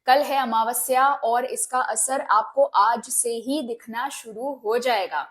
कल है अमावस्या और इसका असर आपको आज से ही दिखना शुरू हो जाएगा।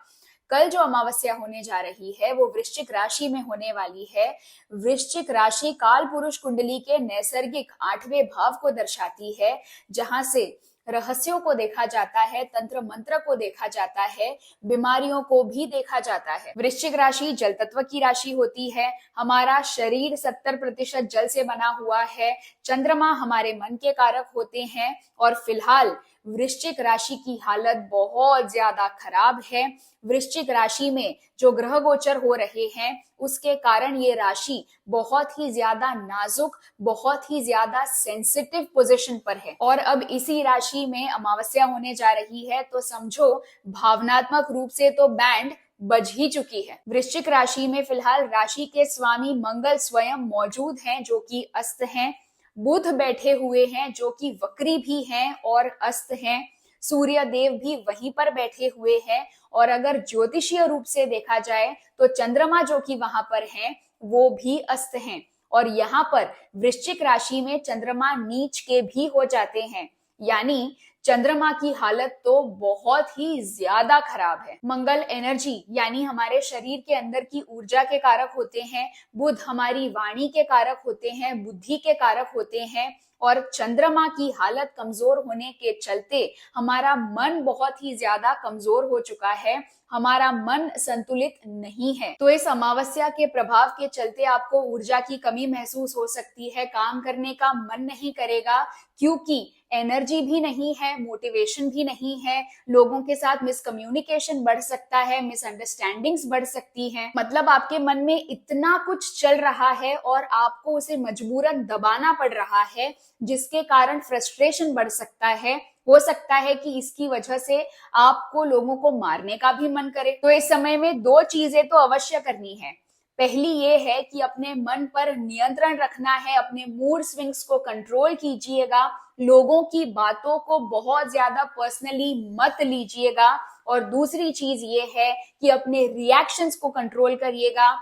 कल जो अमावस्या होने जा रही है वो वृश्चिक राशि में होने वाली है। वृश्चिक राशि काल पुरुष कुंडली के नैसर्गिक 8वें भाव को दर्शाती है, जहां से रहस्यों को देखा जाता है, तंत्र मंत्र को देखा जाता है, बीमारियों को भी देखा जाता है। वृश्चिक राशि जल तत्व की राशि होती है। हमारा शरीर 70% जल से बना हुआ है। चंद्रमा हमारे मन के कारक होते हैं और फिलहाल वृश्चिक राशि की हालत बहुत ज्यादा खराब है। वृश्चिक राशि में जो ग्रह गोचर हो रहे हैं उसके कारण ये राशि बहुत ही ज्यादा नाजुक, बहुत ही ज्यादा सेंसिटिव पोजीशन पर है। और अब इसी राशि में अमावस्या होने जा रही है तो समझो भावनात्मक रूप से तो बैंड बज ही चुकी है। वृश्चिक राशि में फिलहाल राशि के स्वामी मंगल स्वयं मौजूद हैं, जो कि अस्त हैं। बुध बैठे हुए हैं, जो कि वक्री भी हैं और अस्त हैं। सूर्य देव भी वहीं पर बैठे हुए हैं। और अगर ज्योतिषीय रूप से देखा जाए तो चंद्रमा जो कि वहां पर हैं वो भी अस्त हैं। और यहाँ पर वृश्चिक राशि में चंद्रमा नीच के भी हो जाते हैं, यानी चंद्रमा की हालत तो बहुत ही ज्यादा खराब है। मंगल एनर्जी यानी हमारे शरीर के अंदर की ऊर्जा के कारक होते हैं। बुध हमारी वाणी के कारक होते हैं, बुद्धि के कारक होते हैं। और चंद्रमा की हालत कमजोर होने के चलते हमारा मन बहुत ही ज्यादा कमजोर हो चुका है। हमारा मन संतुलित नहीं है। तो इस अमावस्या के प्रभाव के चलते आपको ऊर्जा की कमी महसूस हो सकती है। काम करने का मन नहीं करेगा क्योंकि एनर्जी भी नहीं है, मोटिवेशन भी नहीं है। लोगों के साथ मिसकम्युनिकेशन बढ़ सकता है, मिसअंडरस्टैंडिंग्स बढ़ सकती हैं। मतलब आपके मन में इतना कुछ चल रहा है और आपको उसे मजबूरन दबाना पड़ रहा है, जिसके कारण फ्रस्ट्रेशन बढ़ सकता है। हो सकता है कि इसकी वजह से आपको लोगों को मारने का भी मन करे। तो इस समय में दो चीजें तो अवश्य करनी है। पहली ये है कि अपने मन पर नियंत्रण रखना है, अपने मूड स्विंग्स को कंट्रोल कीजिएगा। लोगों की बातों को बहुत ज्यादा पर्सनली मत लीजिएगा। और दूसरी चीज ये है कि अपने रिएक्शंस को कंट्रोल करिएगा,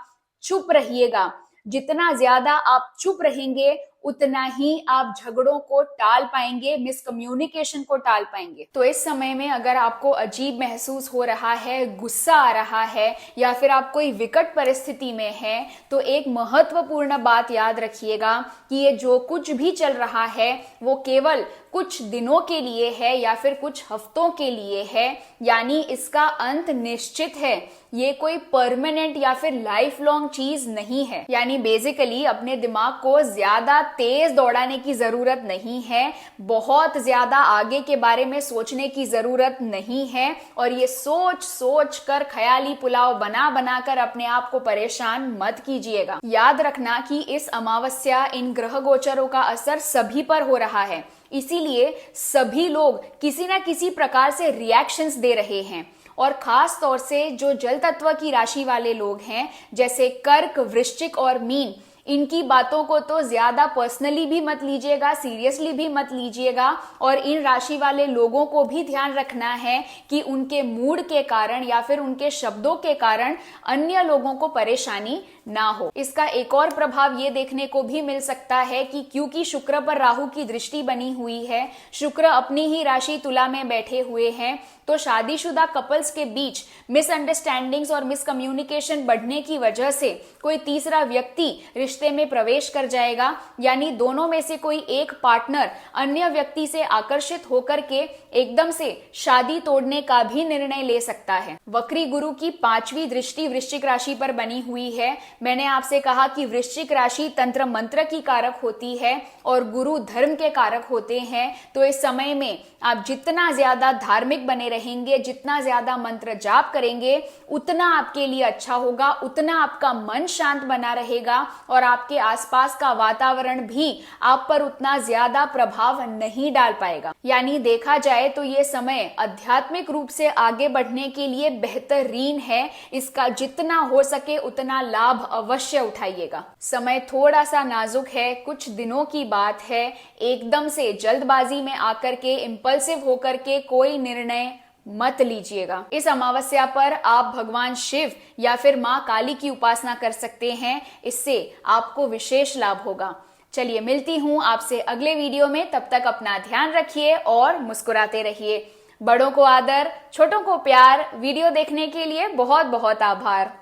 चुप रहिएगा। जितना ज्यादा आप चुप रहेंगे उतना ही आप झगड़ों को टाल पाएंगे, मिसकम्युनिकेशन को टाल पाएंगे। तो इस समय में अगर आपको अजीब महसूस हो रहा है, गुस्सा आ रहा है या फिर आप कोई विकट परिस्थिति में हैं, तो एक महत्वपूर्ण बात याद रखिएगा कि ये जो कुछ भी चल रहा है वो केवल कुछ दिनों के लिए है या फिर कुछ हफ्तों के लिए है, यानी इसका अंत निश्चित है। ये कोई परमानेंट या फिर लाइफ लॉन्ग चीज नहीं है। यानी बेसिकली अपने दिमाग को ज्यादा तेज दौड़ाने की जरूरत नहीं है, बहुत ज्यादा आगे के बारे में सोचने की जरूरत नहीं है। और ये सोच सोच कर ख्याली पुलाव बना बना कर अपने आप को परेशान मत कीजिएगा। याद रखना कि इस अमावस्या इन ग्रह गोचरों का असर सभी पर हो रहा है, इसीलिए सभी लोग किसी ना किसी प्रकार से रिएक्शंस दे रहे हैं। और खास तौर से जो जल तत्व की राशि वाले लोग हैं, जैसे कर्क, वृश्चिक और मीन, इनकी बातों को तो ज्यादा पर्सनली भी मत लीजिएगा, सीरियसली भी मत लीजिएगा। और इन राशि वाले लोगों को भी ध्यान रखना है कि उनके मूड के कारण या फिर उनके शब्दों के कारण अन्य लोगों को परेशानी ना हो। इसका एक और प्रभाव ये देखने को भी मिल सकता है कि क्योंकि शुक्र पर राहु की दृष्टि बनी हुई है, शुक्र अपनी ही राशि तुला में बैठे हुए हैं, तो शादीशुदा कपल्स के बीच मिसअंडरस्टैंडिंग्स और मिसकम्युनिकेशन बढ़ने की वजह से कोई तीसरा व्यक्ति रिश्ते में प्रवेश कर जाएगा। यानी दोनों में से कोई एक पार्टनर अन्य व्यक्ति से आकर्षित होकर के एकदम से शादी तोड़ने का भी निर्णय ले सकता है। वक्री गुरु की 5वीं दृष्टि वृश्चिक राशि पर बनी हुई है। मैंने आपसे कहा कि वृश्चिक राशि तंत्र मंत्र की कारक होती है और गुरु धर्म के कारक होते हैं। तो इस समय में आप जितना ज्यादा धार्मिक बने रहेंगे, जितना ज्यादा मंत्र जाप करेंगे, उतना आपके लिए अच्छा होगा, उतना आपका मन शांत बना रहेगा और आपके आसपास का वातावरण भी आप पर उतना ज्यादा प्रभाव नहीं डाल पाएगा। यानी देखा जाए तो ये समय आध्यात्मिक रूप से आगे बढ़ने के लिए बेहतरीन है। इसका जितना हो सके उतना लाभ अवश्य उठाइएगा। समय थोड़ा सा नाजुक है, कुछ दिनों की बात है। एकदम से जल्दबाजी में आकर के, इंपल्सिव होकर के कोई निर्णय मत लीजिएगा। इस अमावस्या पर आप भगवान शिव या फिर माँ काली की उपासना कर सकते हैं, इससे आपको विशेष लाभ होगा। चलिए मिलती हूं आपसे अगले वीडियो में, तब तक अपना ध्यान रखिए और मुस्कुराते रहिए। बड़ों को आदर, छोटों को प्यार। वीडियो देखने के लिए बहुत बहुत आभार।